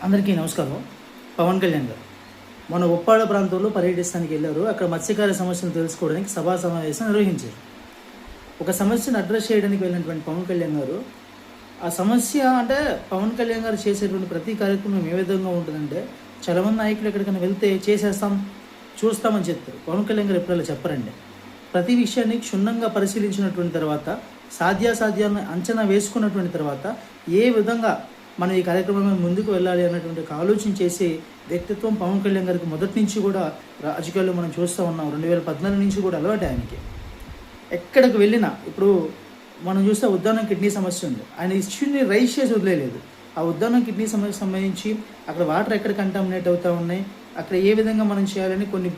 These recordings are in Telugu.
అందరికీ నమస్కారం. పవన్ కళ్యాణ్ గారు మన ఉప్పాడ ప్రాంతంలో పర్యటిస్తానికి వెళ్ళారు. అక్కడ మత్స్యకార సమస్యను తెలుసుకోవడానికి సభా సమావేశం నిర్వహించారు. ఒక సమస్యను అడ్రస్ చేయడానికి వెళ్ళినటువంటి పవన్ కళ్యాణ్ గారు ఆ సమస్య అంటే పవన్ కళ్యాణ్ గారు చేసేటువంటి ప్రతి కార్యక్రమం ఏ విధంగా ఉంటుందంటే, చాలామంది నాయకులు ఎక్కడికైనా వెళ్తే చేసేస్తాం చూస్తామని చెప్తారు. పవన్ కళ్యాణ్ గారు ఎప్పుడైనా చెప్పరండి. ప్రతి విషయాన్ని క్షుణ్ణంగా పరిశీలించినటువంటి తర్వాత, సాధ్యాసాధ్యాలను అంచనా వేసుకున్నటువంటి తర్వాత ఏ విధంగా మనం ఈ కార్యక్రమం ముందుకు వెళ్ళాలి అన్నటువంటి ఆలోచన చేసే వ్యక్తిత్వం పవన్ కళ్యాణ్ గారికి మొదటి నుంచి కూడా రాజకీయాల్లో మనం చూస్తూ ఉన్నాం. 2014 నుంచి కూడా అలవాటు ఆయనకి. ఎక్కడికి వెళ్ళినా ఇప్పుడు మనం చూస్తే ఉద్దానం కిడ్నీ సమస్య ఉంది. ఆయన ఇష్యూని రైజ్ చేసి వదిలేదు. ఆ ఉద్దానం కిడ్నీ సమస్యకు సంబంధించి అక్కడ వాటర్ ఎక్కడ కంటామినేట్ అవుతూ ఉన్నాయి, అక్కడ ఏ విధంగా మనం చేయాలని కొన్ని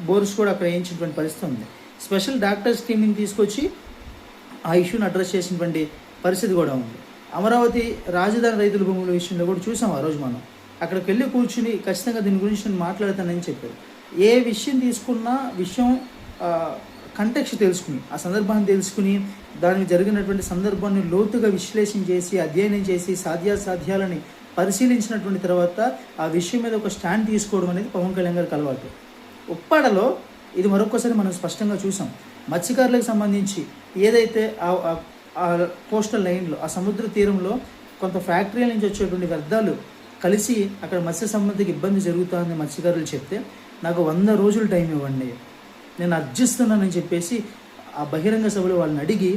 బోర్స్ కూడా అక్కడ వేయించినటువంటి పరిస్థితి ఉంది. స్పెషల్ డాక్టర్స్ టీమ్ని తీసుకొచ్చి ఆ ఇష్యూని అడ్రస్ చేసినటువంటి పరిస్థితి కూడా ఉంది. అమరావతి రాజధాని రైతుల భూముల విషయంలో కూడా చూసాం. ఆ రోజు మనం అక్కడికి వెళ్ళి కూర్చుని ఖచ్చితంగా దీని గురించి నేను మాట్లాడతానని చెప్పారు. ఏ విషయం తీసుకున్నా విషయం కంటెక్స్ట్ తెలుసుకుని, ఆ సందర్భాన్ని తెలుసుకుని, దానికి జరిగినటువంటి సందర్భాన్ని లోతుగా విశ్లేషణ చేసి, అధ్యయనం చేసి, సాధ్యాసాధ్యాలని పరిశీలించినటువంటి తర్వాత ఆ విషయం మీద ఒక స్టాండ్ తీసుకోవడం అనేది పవన్ కళ్యాణ్ గారికి అలవాటు. ఉప్పాడలో ఇది మరొకసారి మనం స్పష్టంగా చూసాం. మత్స్యకారులకు సంబంధించి ఏదైతే ఆ కోస్టల్ లైన్లో, ఆ సముద్ర తీరంలో కొంత ఫ్యాక్టరీల నుంచి వచ్చేటువంటి వ్యర్థాలు కలిసి అక్కడ మత్స్య సంబంధికి ఇబ్బంది జరుగుతుందని మత్స్యకారులు చెప్తే, నాకు 100 రోజులు టైం ఇవ్వండి, నేను అర్జిస్తున్నానని చెప్పేసి ఆ బహిరంగ సభలో వాళ్ళని అడిగి,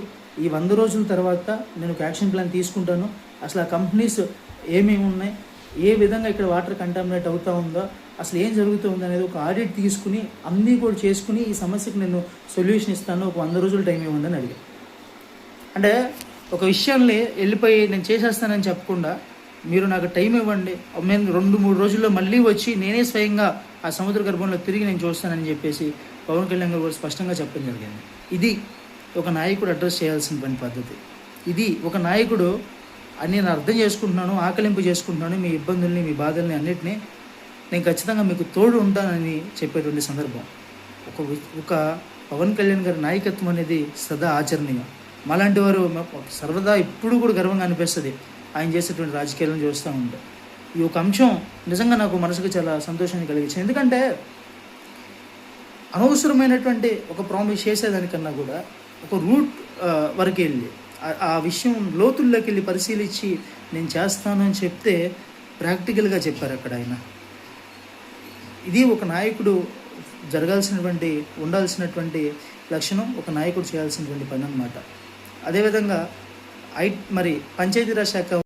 ఈ 100 రోజుల తర్వాత నేను ఒక యాక్షన్ ప్లాన్ తీసుకుంటాను, అసలు ఆ కంపెనీస్ ఏమేమి ఉన్నాయి, ఏ విధంగా ఇక్కడ వాటర్ కంటామినేట్ అవుతూ ఉందో, అసలు ఏం జరుగుతుంది అనేది ఒక ఆడిట్ తీసుకుని అన్నీ కూడా చేసుకుని ఈ సమస్యకు నేను సొల్యూషన్ ఇస్తాను, ఒక 100 రోజులు టైం ఇవ్వండి అని అడిగాను. అంటే ఒక విషయాన్ని వెళ్ళిపోయి నేను చేసేస్తానని చెప్పకుండా, మీరు నాకు టైం ఇవ్వండి, నేను 2-3 రోజుల్లో మళ్ళీ వచ్చి నేనే స్వయంగా ఆ సముద్ర గర్భంలో తిరిగి నేను చూస్తానని చెప్పేసి పవన్ కళ్యాణ్ గారు కూడా స్పష్టంగా చెప్పడం జరిగింది. ఇది ఒక నాయకుడు అడ్రస్ చేయాల్సినటువంటి పద్ధతి. ఇది ఒక నాయకుడు నేను అర్థం చేసుకుంటున్నాను, ఆకలింపు చేసుకుంటున్నాను, మీ ఇబ్బందుల్ని, మీ బాధల్ని అన్నిటినీ నేను ఖచ్చితంగా మీకు తోడు ఉంటానని చెప్పేటువంటి సందర్భం. ఒక పవన్ కళ్యాణ్ గారి నాయకత్వం అనేది సదా ఆచరణీయం. మాలాంటి వారు సర్వదా ఇప్పుడు కూడా గర్వంగా అనిపిస్తుంది ఆయన చేసేటువంటి రాజకీయాలను చూస్తూ ఉంటే. ఈ ఒక అంశం నిజంగా నాకు మనసుకు చాలా సంతోషాన్ని కలిగించింది. ఎందుకంటే అనవసరమైనటువంటి ఒక ప్రామిస్ చేసేదానికన్నా కూడా ఒక రూట్ వరకు వెళ్ళి ఆ విషయం లోతుల్లోకి వెళ్ళి పరిశీలించి నేను చేస్తాను అని చెప్తే ప్రాక్టికల్గా చెప్పారు అక్కడ ఆయన. ఇది ఒక నాయకుడు ఉండాల్సినటువంటి లక్షణం, ఒక నాయకుడు చేయాల్సినటువంటి పని అన్నమాట. అదేవిధంగా మరి పంచాయతీరాజ్ శాఖ